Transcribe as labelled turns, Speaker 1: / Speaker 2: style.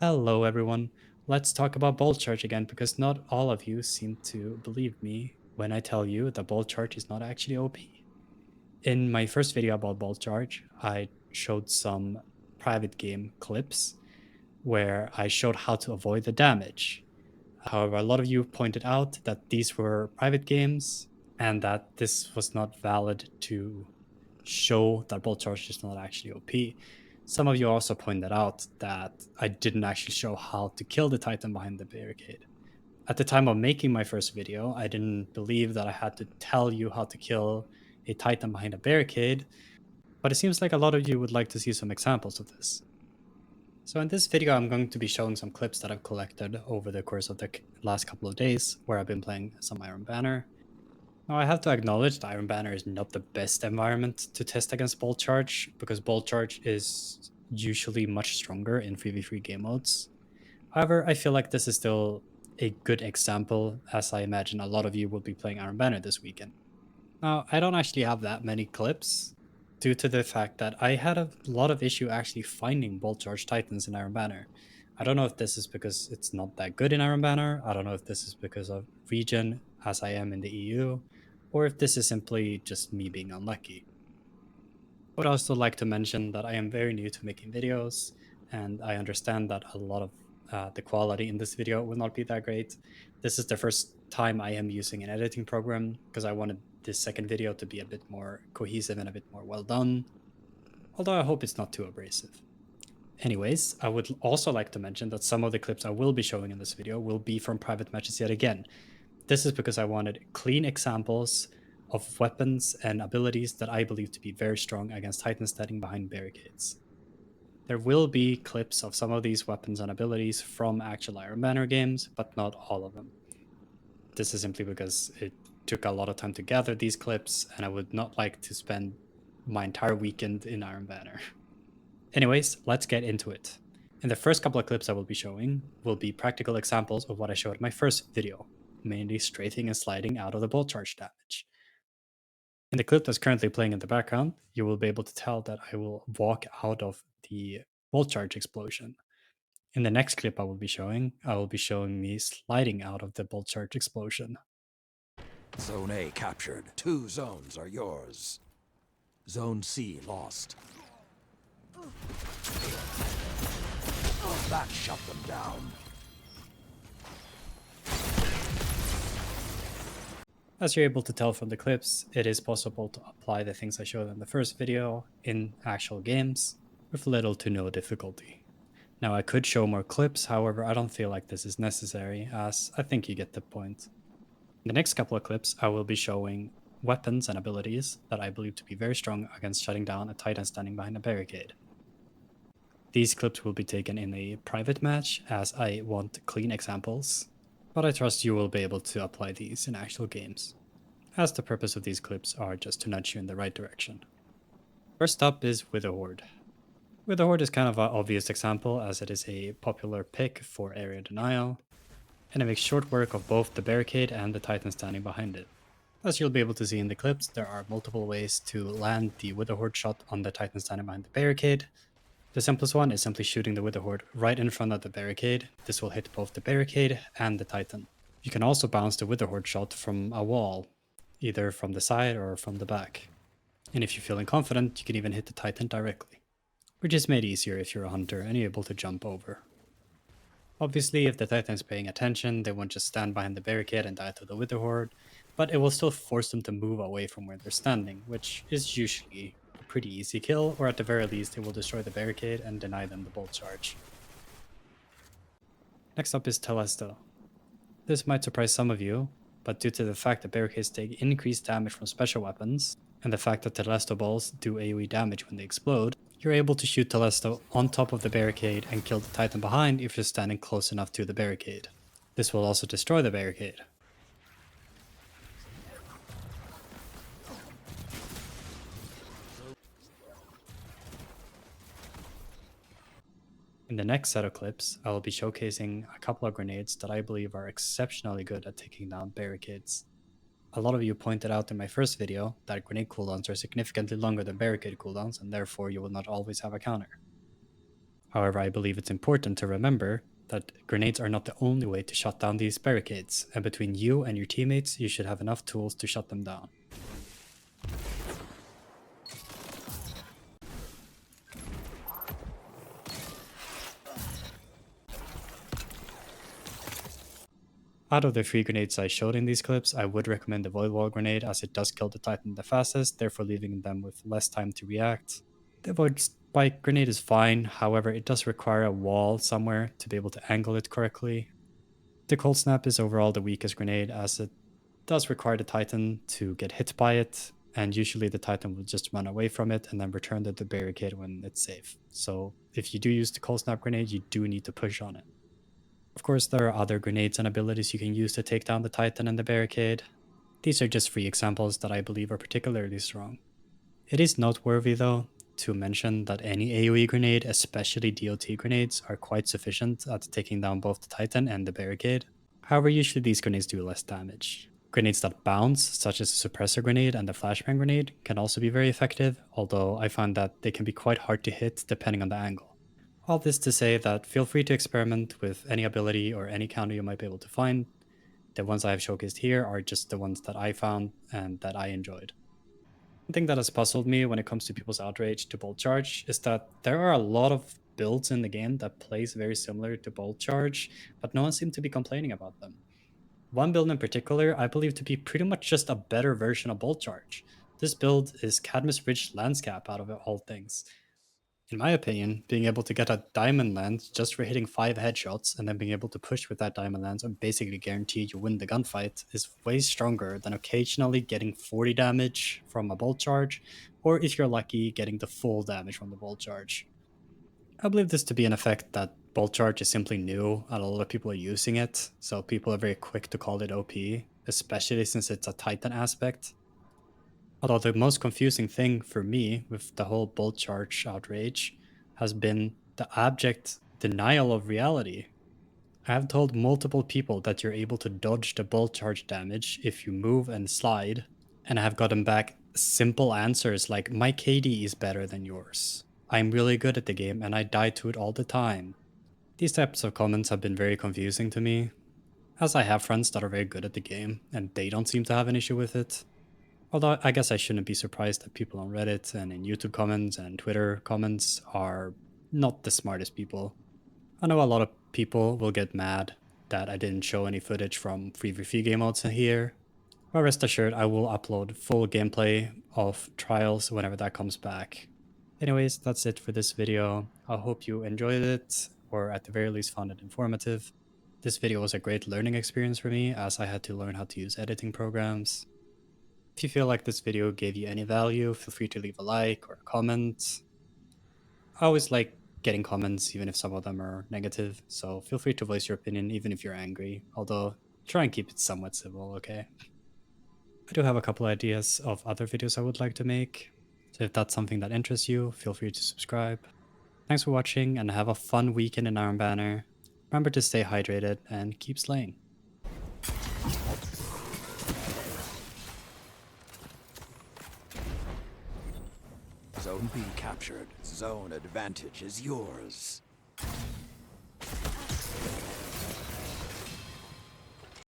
Speaker 1: Hello, everyone. Let's talk about bolt charge again because not all of you seem to believe me when I tell you that bolt charge is not actually OP. In my first video about bolt charge, I showed some private game clips where I showed how to avoid the damage. However, a lot of you pointed out that these were private games and that this was not valid to show that bolt charge is not actually OP. Some of you also pointed out that I didn't actually show how to kill the Titan behind the barricade. At the time of making my first video, I didn't believe that I had to tell you how to kill a Titan behind a barricade, but it seems like a lot of you would like to see some examples of this. So in this video, I'm going to be showing some clips that I've collected over the course of the last couple of days where I've been playing some Iron Banner. Now, I have to acknowledge that Iron Banner is not the best environment to test against Bolt Charge because Bolt Charge is usually much stronger in 3v3 game modes. However, I feel like this is still a good example, as I imagine a lot of you will be playing Iron Banner this weekend. Now, I don't actually have that many clips due to the fact that I had a lot of issue actually finding Bolt Charge Titans in Iron Banner. I don't know if this is because it's not that good in Iron Banner. I don't know if this is because of region, as I am in the EU, or if this is simply just me being unlucky. I would also like to mention that I am very new to making videos, and I understand that a lot of the quality in this video will not be that great. This is the first time I am using an editing program because I wanted this second video to be a bit more cohesive and a bit more well done, although I hope it's not too abrasive. Anyways, I would also like to mention that some of the clips I will be showing in this video will be from private matches yet again. This is because I wanted clean examples of weapons and abilities that I believe to be very strong against Titans standing behind barricades. There will be clips of some of these weapons and abilities from actual Iron Banner games, but not all of them. This is simply because it took a lot of time to gather these clips, and I would not like to spend my entire weekend in Iron Banner. Anyways, let's get into it. In the first couple of clips I will be showing will be practical examples of what I showed in my first video, mainly strafing and sliding out of the bolt charge damage. In the clip that's currently playing in the background, you will be able to tell that I will walk out of the bolt charge explosion. In the next clip I will be showing me sliding out of the bolt charge explosion.
Speaker 2: Zone A captured. 2 zones are yours. Zone C lost. That shut them down.
Speaker 1: As you're able to tell from the clips, it is possible to apply the things I showed in the first video in actual games with little to no difficulty. Now, I could show more clips, however, I don't feel like this is necessary, as I think you get the point. In the next couple of clips, I will be showing weapons and abilities that I believe to be very strong against shutting down a Titan standing behind a barricade. These clips will be taken in a private match, as I want clean examples, but I trust you will be able to apply these in actual games, as the purpose of these clips are just to nudge you in the right direction. First up is Wither Horde. Wither Horde is kind of an obvious example, as it is a popular pick for area denial, and it makes short work of both the barricade and the Titan standing behind it. As you'll be able to see in the clips, there are multiple ways to land the Wither Horde shot on the Titan standing behind the barricade. The simplest one is simply shooting the Wither Horde right in front of the barricade. This will hit both the barricade and the Titan. You can also bounce the Wither Horde shot from a wall, either from the side or from the back. And if you're feeling confident, you can even hit the Titan directly, which is made easier if you're a hunter and you're able to jump over. Obviously, if the Titan's paying attention, they won't just stand behind the barricade and die to the Wither Horde, but it will still force them to move away from where they're standing, which is usually a pretty easy kill, or at the very least, it will destroy the barricade and deny them the bolt charge. Next up is Telesto. This might surprise some of you, but due to the fact that barricades take increased damage from special weapons, and the fact that Telesto balls do AoE damage when they explode, you're able to shoot Telesto on top of the barricade and kill the Titan behind if you're standing close enough to the barricade. This will also destroy the barricade. In the next set of clips, I will be showcasing a couple of grenades that I believe are exceptionally good at taking down barricades. A lot of you pointed out in my first video that grenade cooldowns are significantly longer than barricade cooldowns, and therefore you will not always have a counter. However, I believe it's important to remember that grenades are not the only way to shut down these barricades, and between you and your teammates, you should have enough tools to shut them down. Out of the 3 grenades I showed in these clips, I would recommend the Void Wall grenade as it does kill the Titan the fastest, therefore leaving them with less time to react. The Void Spike grenade is fine, however it does require a wall somewhere to be able to angle it correctly. The Cold Snap is overall the weakest grenade as it does require the Titan to get hit by it, and usually the Titan will just run away from it and then return to the barricade when it's safe. So if you do use the Cold Snap grenade, you do need to push on it. Of course, there are other grenades and abilities you can use to take down the Titan and the barricade. These are just 3 examples that I believe are particularly strong. It is noteworthy, though, to mention that any AoE grenade, especially DOT grenades, are quite sufficient at taking down both the Titan and the barricade. However, usually these grenades do less damage. Grenades that bounce, such as the suppressor grenade and the flashbang grenade, can also be very effective, although I find that they can be quite hard to hit depending on the angle. All this to say that feel free to experiment with any ability or any counter you might be able to find. The ones I have showcased here are just the ones that I found and that I enjoyed. One thing that has puzzled me when it comes to people's outrage to Bolt Charge is that there are a lot of builds in the game that plays very similar to Bolt Charge, but no one seemed to be complaining about them. One build in particular I believe to be pretty much just a better version of Bolt Charge. This build is Cadmus Ridge Landscape out of all things. In my opinion, being able to get a diamond lance just for hitting 5 headshots and then being able to push with that diamond lance and basically guarantee you win the gunfight is way stronger than occasionally getting 40 damage from a bolt charge, or if you're lucky, getting the full damage from the bolt charge. I believe this to be an effect that bolt charge is simply new and a lot of people are using it, so people are very quick to call it OP, especially since it's a Titan aspect. Although the most confusing thing for me with the whole bolt charge outrage has been the abject denial of reality. I have told multiple people that you're able to dodge the bolt charge damage if you move and slide, and I have gotten back simple answers like, my KD is better than yours. I'm really good at the game and I die to it all the time. These types of comments have been very confusing to me, as I have friends that are very good at the game and they don't seem to have an issue with it. Although I guess I shouldn't be surprised that people on Reddit and in YouTube comments and Twitter comments are not the smartest people. I know a lot of people will get mad that I didn't show any footage from 3v3 game modes here, but rest assured I will upload full gameplay of Trials whenever that comes back. Anyways, that's it for this video. I hope you enjoyed it, or at the very least found it informative. This video was a great learning experience for me as I had to learn how to use editing programs. If you feel like this video gave you any value, feel free to leave a like or a comment. I always like getting comments, even if some of them are negative, so feel free to voice your opinion, even if you're angry, although try and keep it somewhat civil, okay? I do have a couple ideas of other videos I would like to make, so if that's something that interests you, feel free to subscribe. Thanks for watching, and have a fun weekend in Iron Banner. Remember to stay hydrated, and keep slaying.
Speaker 2: Zone B captured. Zone advantage is yours.